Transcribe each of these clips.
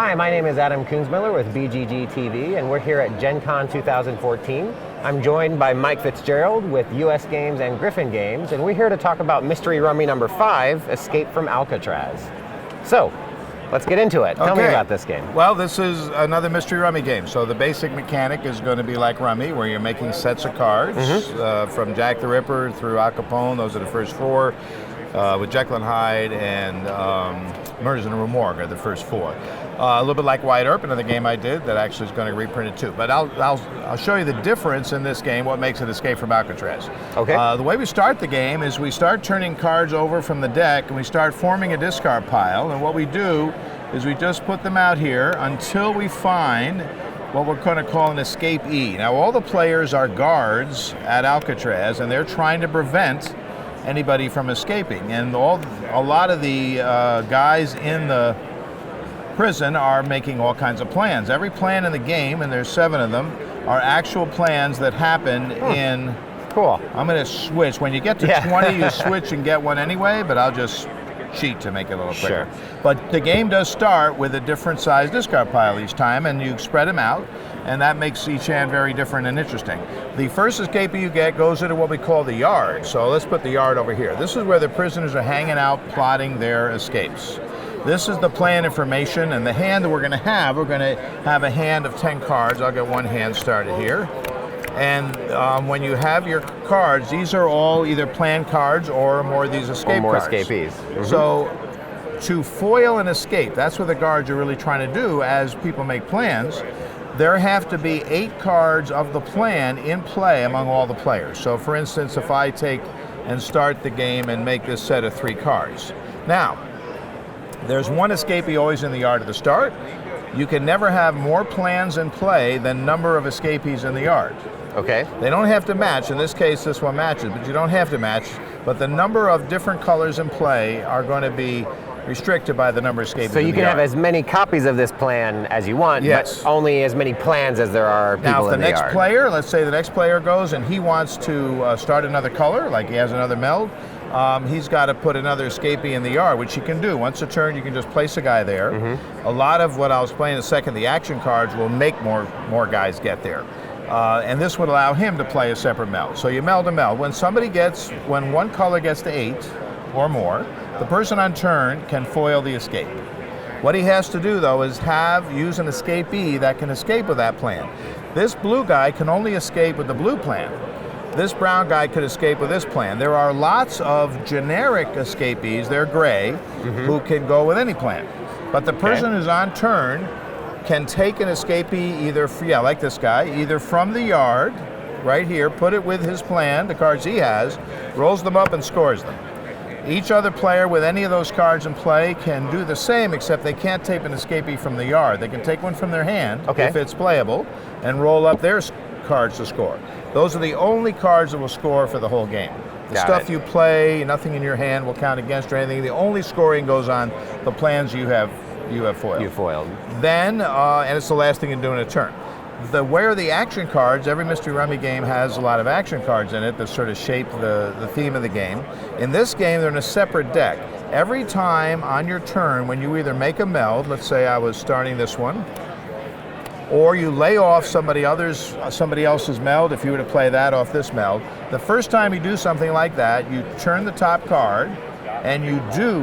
Hi, my name is Adam Kunzmiller with BGG TV, and we're here at Gen Con 2014. I'm joined by Mike Fitzgerald with US Games and Griffin Games, and we're here to talk about Mystery Rummy number 5, Escape from Alcatraz. So, let's get into it. Tell me about this game. Well, this is another Mystery Rummy game. So the basic mechanic is going to be like Rummy, where you're making sets of cards from Jack the Ripper through Al Capone. Those are the first 4. With Jekyll and Hyde and Murders in the Rue Morgue are the first 4. A little bit like Wyatt Earp, another game I did that actually is going to reprint it too. But I'll show you the difference in this game, what makes it Escape from Alcatraz. Okay. The way we start the game is we start turning cards over from the deck and we start forming a discard pile. And what we do is we just put them out here until we find what we're going to call an escapee. Now all the players are guards at Alcatraz and they're trying to prevent anybody from escaping. And a lot of the guys in the prison are making all kinds of plans. Every plan in the game, and there's 7 of them, are actual plans that happen in... Cool. I'm going to switch. When you get to 20, you switch and get one anyway, but I'll just cheat to make it a little quicker. Sure. But the game does start with a different size discard pile each time, and you spread them out, and that makes each hand very different and interesting. The first escapee you get goes into what we call the yard. So let's put the yard over here. This is where the prisoners are hanging out, plotting their escapes. This is the plan information, and the hand that we're going to have a hand of 10 cards. I'll get one hand started here. And when you have your cards, these are all either plan cards or more of these escape cards. Escapees. So to foil an escape, that's what the guards are really trying to do as people make plans. There have to be 8 cards of the plan in play among all the players. So for instance, if I take and start the game and make this set of 3 cards. Now, there's one escapee always in the yard at the start. You can never have more plans in play than number of escapees in the yard. Okay. They don't have to match. In this case, this one matches, but you don't have to match. But the number of different colors in play are going to be restricted by the number of escapees. So you can have as many copies of this plan as you want, yes, but only as many plans as there are people in the yard. Now, if the next player, let's say the next player goes and he wants to start another color, like he has another meld, he's got to put another escapee in the yard, which he can do. Once a turn, you can just place a guy there. A lot of what I'll explain in a second, the action cards will make more guys get there. And this would allow him to play a separate meld. So you meld a meld. When one color gets to 8 or more, the person on turn can foil the escape. What he has to do, though, is use an escapee that can escape with that plan. This blue guy can only escape with the blue plan. This brown guy could escape with this plan. There are lots of generic escapees, they're gray, who can go with any plan. But the person who's on turn can take an escapee either, like this guy, either from the yard, right here, put it with his plan, the cards he has, rolls them up and scores them. Each other player with any of those cards in play can do the same, except they can't take an escapee from the yard. They can take one from their hand, if it's playable, and roll up their cards to score. Those are the only cards that will score for the whole game. The stuff you play, nothing in your hand will count against or anything. The only scoring goes on the plans you have foiled. You foiled. Then, and it's the last thing you do in a turn. Where the action cards, every Mystery Rummy game has a lot of action cards in it that sort of shape the theme of the game. In this game, they're in a separate deck. Every time on your turn, when you either make a meld, let's say I was starting this one, or you lay off somebody else's meld, if you were to play that off this meld, the first time you do something like that, you turn the top card and you do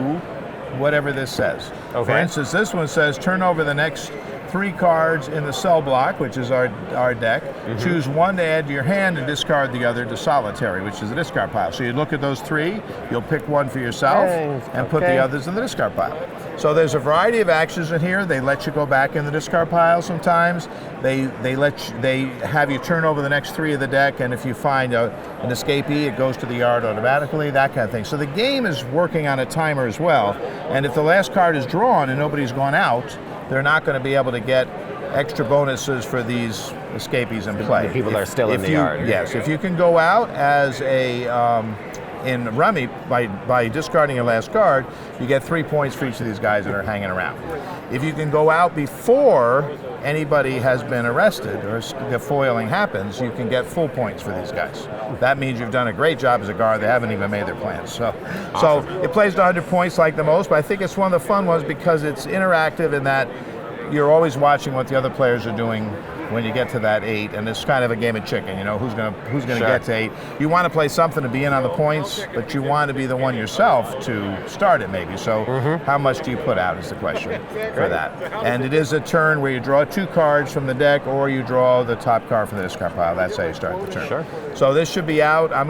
whatever this says. For instance, this one says turn over the next 3 cards in the cell block, which is our deck. Choose one to add to your hand and discard the other to solitary, which is the discard pile. So you look at those 3, you'll pick one for yourself and put the others in the discard pile. So there's a variety of actions in here. They let you go back in the discard pile sometimes. They have you turn over the next 3 of the deck, and if you find an escapee, it goes to the yard automatically, that kind of thing. So the game is working on a timer as well, and if the last card is drawn and nobody's gone out, they're not going to be able to get extra bonuses for these escapees in play. The people that are still in the yard. Yes, if you can go out as in Rummy, by discarding your last card, you get 3 points for each of these guys that are hanging around. If you can go out before anybody has been arrested or the foiling happens, you can get full points for these guys. That means you've done a great job as a guard. They haven't even made their plans. So it plays to 100 points like the most, but I think it's one of the fun ones because it's interactive in that you're always watching what the other players are doing when you get to that 8, and it's kind of a game of chicken. You know, who's gonna Sure. get to 8. You want to play something to be in on the points, but you want to be the one yourself to start it maybe. So how much do you put out is the question for that. And it is a turn where you draw 2 cards from the deck, or you draw the top card from the discard pile. That's how you start the turn. Sure. So this should be out. I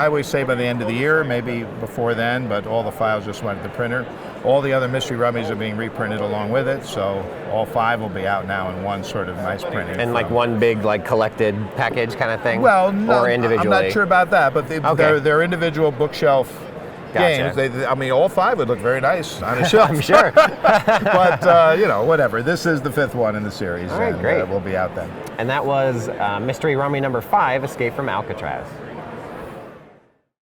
always say by the end of the year, maybe before then, but all the files just went to the printer. All the other mystery rummies are being reprinted along with it, so all 5 will be out now in one sort of nice printing. And like one big like collected package kind of thing? Well, no, or individually? I'm not sure about that, but they're individual bookshelf Gotcha. games. I mean, all 5 would look very nice on a shelf. I'm sure. But, you know, whatever. This is the 5th one in the series, all right, and great. we'll be out then. And that was Mystery Rummy number 5, Escape from Alcatraz.